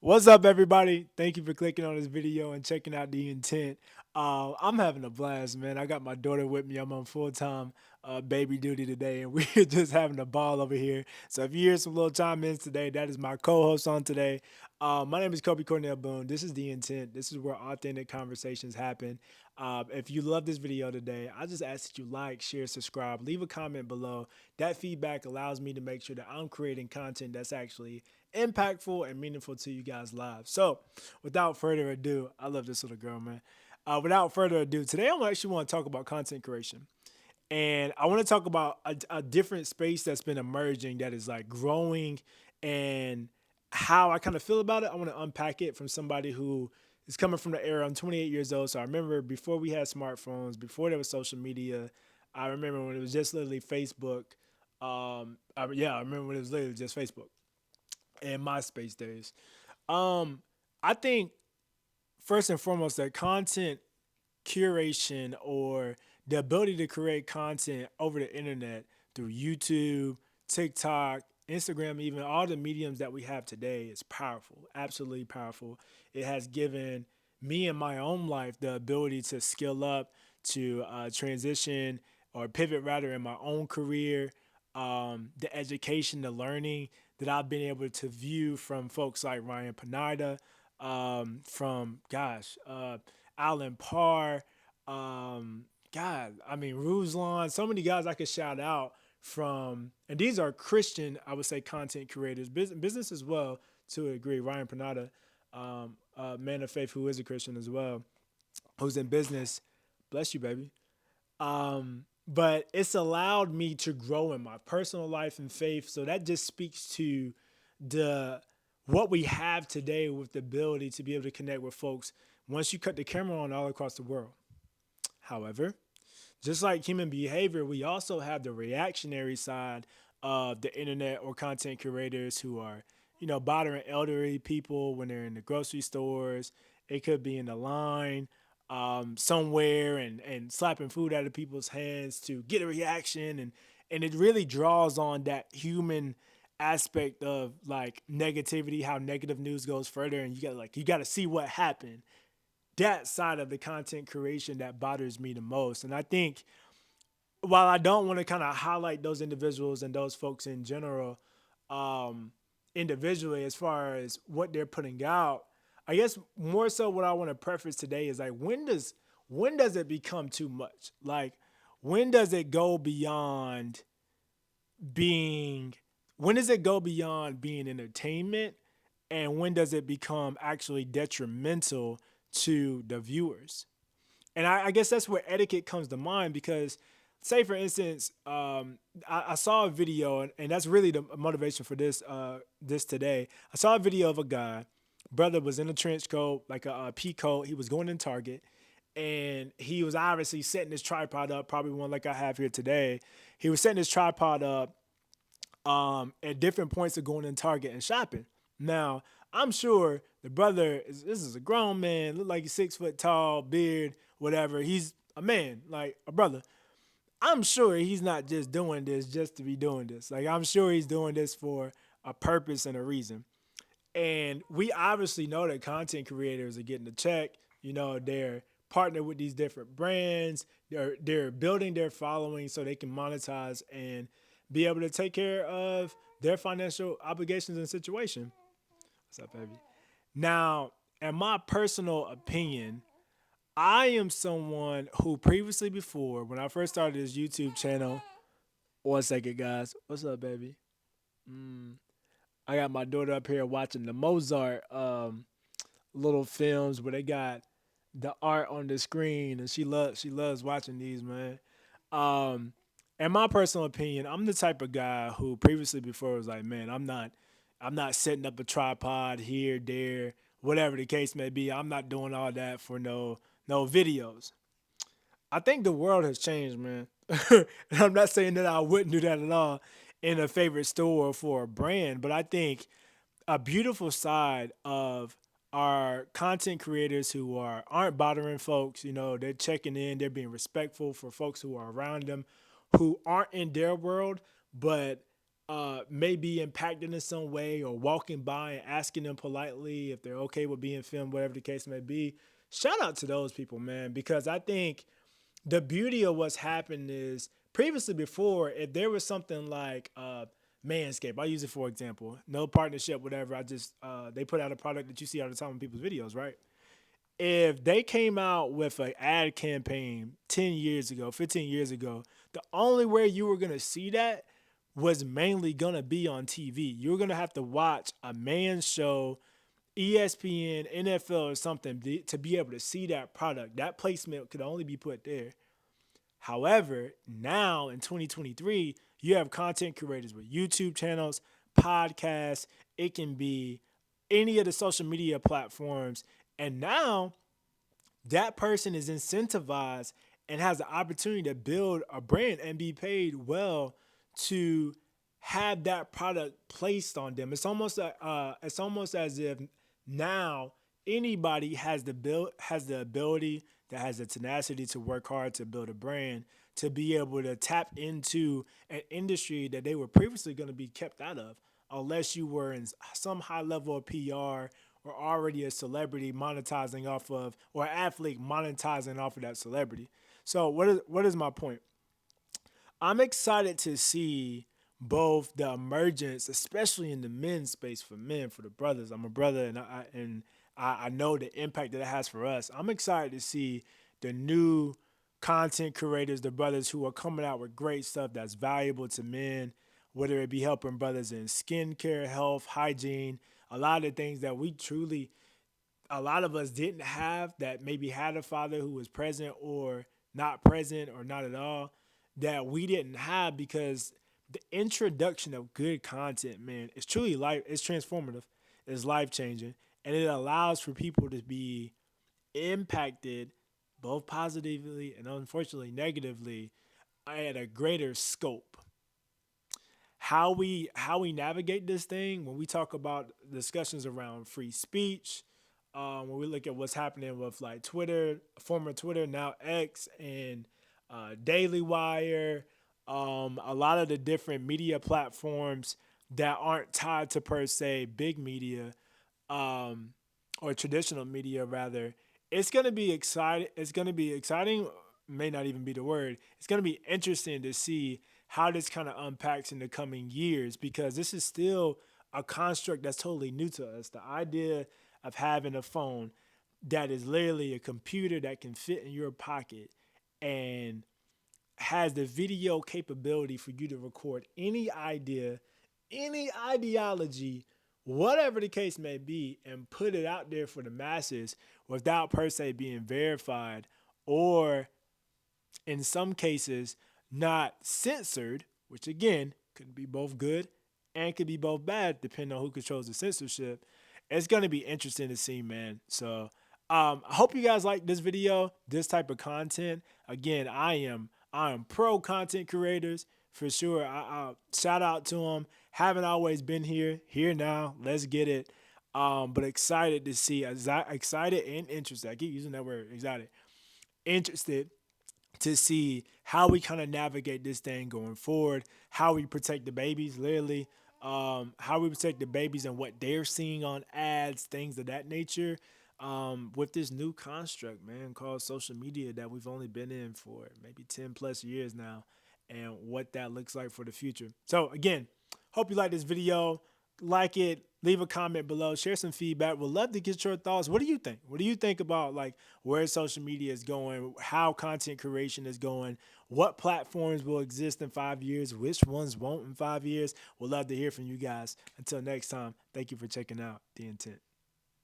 What's up, everybody? Thank you for clicking on this video and checking out the intent. I'm having a blast, man. I got my daughter with me. I'm on full time baby duty today, and we're just having a ball over here. So if you hear some little time ins today, that is my co-host on today. My name is Kobe Cornell Boone. This is the intent. This is where authentic conversations happen. If you love this video today, I just ask that you like, share, subscribe, leave a comment below. That feedback allows me to make sure that I'm creating content that's actually impactful and meaningful to you guys live. So, without further ado, I love this little girl, man. Without further ado, today I actually want to talk about content creation. And I want to talk about a different space that's been emerging that is like growing and how I kind of feel about it. I want to unpack it from somebody who is coming from the era. I'm 28 years old. So I remember before we had smartphones, before there was social media, I remember when it was just literally Facebook. I remember when it was literally just Facebook and MySpace days. Um, I think first and foremost that content curation or the ability to create content over the internet through YouTube, TikTok, Instagram, even all the mediums that we have today is powerful, absolutely powerful. It has given me in my own life the ability to skill up, to transition or pivot rather in my own career, the education, the learning that I've been able to view from folks like Ryan Panida, from Alan Parr, I mean Ruslan, so many guys I could shout out from, and these are Christian, I would say, content creators, business as well to a degree. Ryan Panada, man of faith who is a Christian as well, who's in business. Bless you, baby. But it's allowed me to grow in my personal life and faith. So that just speaks to the what we have today with the ability to be able to connect with folks once you cut the camera on all across the world. However, just like human behavior, we also have the reactionary side of the internet or content curators who are, bothering elderly people when they're in the grocery stores. It could be in the line somewhere and slapping food out of people's hands to get a reaction. And it really draws on that human aspect of like negativity, how negative news goes further. And you got to see what happened. That side of the content creation that bothers me the most. And I think while I don't want to kind of highlight those individuals and those folks in general, um, individually as far as what they're putting out, I guess more so what I want to preface today is like when does it become too much? Like when does it go beyond being when does it go beyond being entertainment, and when does it become actually detrimental to the viewers? And I guess that's where etiquette comes to mind because, say for instance, I saw a video, and that's really the motivation for this today. I saw a video of a guy, brother was in a trench coat, like a pea coat. He was going in Target, and he was obviously setting his tripod up, probably one like I have here today. He was setting his tripod up at different points of going in Target and shopping. Now, I'm sure the brother this is a grown man, look like he's 6 foot tall, beard, whatever. He's a man, like a brother. I'm sure he's not just doing this just to be doing this. Like I'm sure he's doing this for a purpose and a reason. And we obviously know that content creators are getting a check. They're partnered with these different brands. They're building their following so they can monetize and be able to take care of their financial obligations and situation. What's up, baby? Now, in my personal opinion, I am someone who previously before, when I first started this YouTube channel, one second, guys. What's up, baby? I got my daughter up here watching the Mozart little films where they got the art on the screen, and she loves watching these, man. Um, in my personal opinion, I'm the type of guy who previously before was like, man, I'm not setting up a tripod here, there, whatever the case may be. I'm not doing all that for no videos. I think the world has changed, man. And I'm not saying that I wouldn't do that at all in a favorite store or for a brand, but I think a beautiful side of our content creators who aren't bothering folks, they're checking in, they're being respectful for folks who are around them, who aren't in their world, but may be impacted in some way, or walking by and asking them politely if they're okay with being filmed, whatever the case may be. Shout out to those people, man, because I think the beauty of what's happened is previously before, if there was something like Manscaped, I use it for example, no partnership, whatever. I just they put out a product that you see all the time in people's videos, right? If they came out with an ad campaign 10 years ago, 15 years ago, the only way you were going to see that was mainly going to be on TV. You were going to have to watch a man's show, ESPN, NFL, or something to be able to see that product. That placement could only be put there. However, now in 2023, you have content creators with YouTube channels, podcasts. It can be any of the social media platforms. And now that person is incentivized and has the opportunity to build a brand and be paid well to have that product placed on them. It's almost as if now anybody has the ability, that has the tenacity to work hard to build a brand, to be able to tap into an industry that they were previously going to be kept out of, unless you were in some high level of PR or already a celebrity monetizing off of, or an athlete monetizing off of that celebrity. So what is my point? I'm excited to see both the emergence, especially in the men's space, for men, for the brothers. I'm a brother, and I know the impact that it has for us. I'm excited to see the new content creators, the brothers who are coming out with great stuff that's valuable to men, whether it be helping brothers in skincare, health, hygiene, a lot of things that a lot of us didn't have, that maybe had a father who was present or not present or not at all, that we didn't have, because the introduction of good content, man, is truly life. It's transformative. It's life changing, and it allows for people to be impacted both positively and unfortunately negatively at a greater scope. How we navigate this thing when we talk about discussions around free speech, when we look at what's happening with like Twitter, former Twitter, now X, and Daily Wire, a lot of the different media platforms that aren't tied to per se big media, um, or traditional media rather. It's gonna be exciting. It's gonna be exciting. May not even be the word. It's gonna be interesting to see how this kind of unpacks in the coming years, because this is still a construct that's totally new to us. The idea of having a phone that is literally a computer that can fit in your pocket and has the video capability for you to record any idea, any ideology, whatever the case may be, and put it out there for the masses without per se being verified, or in some cases not censored, which again could be both good and could be both bad depending on who controls the censorship. It's going to be interesting to see, man. So I hope you guys like this video, this type of content. Again, I am pro content creators for sure. I shout out to them. Haven't always been here. Here now. Let's get it. But excited to see. Excited and interested. I keep using that word. Excited. Interested to see how we kind of navigate this thing going forward, how we protect the babies, literally, how we protect the babies and what they're seeing on ads, things of that nature, with this new construct, man, called social media that we've only been in for maybe 10 plus years now, and what that looks like for the future. So, again, hope you like this video. Like it, leave a comment below, share some feedback. We'd love to get your thoughts. What do you think? What do you think about like where social media is going, how content creation is going, what platforms will exist in 5 years, which ones won't in 5 years? We'd love to hear from you guys. Until next time, thank you for checking out The Intent.